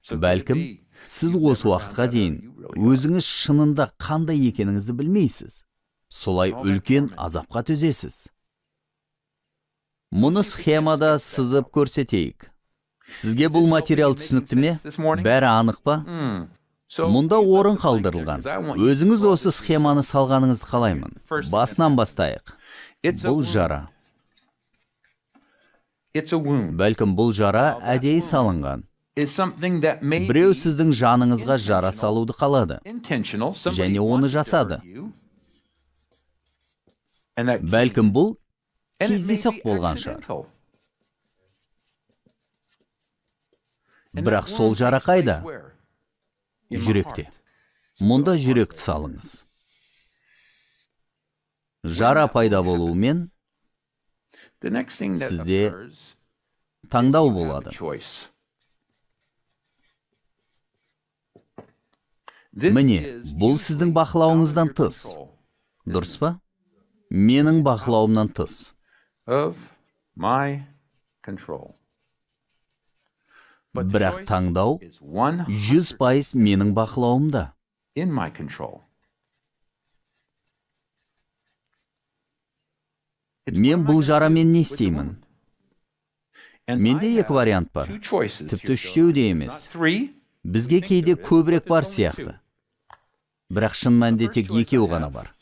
Бәлкім, сіз осы уақытқа дейін өзіңіз шынында қандай екеніңізді білмейсіз. Солай үлкен азапқа төзесіз. Мұны схемада сызып көрсетейік. Сізге бұл материал түсінікті ме? Бәрі анық па? Мұнда орын қалдырылған. Өзіңіз осы схеманы салғаныңызды қалаймын. Басынан бастайық. Бұл жара. Бәлкім бұл жара әдейі салынған. Біреу сіздің жаныңызға жара салуды қалады. Және оны жасады. Бәлкім бұл кездейсоқ болған шығар. Бірақ сол жара қайда? Жүректе. Мұнда жүректі салыңыз. Жара пайда болуымен сізде таңдау болады. Міне, бұл сіздің бақылауыңыздан тыс. Дұрыс па? Менің бақылауымнан тыс. Бірақ таңдау 100% менің бақылауымда. Мен бұл жарамен не істеймін? Менде екі вариант бар. Тіпті үштеу де емес. Бізге кейде көбірек бар сияқты. Бірақ шын мәнінде тек екеу ғана бар.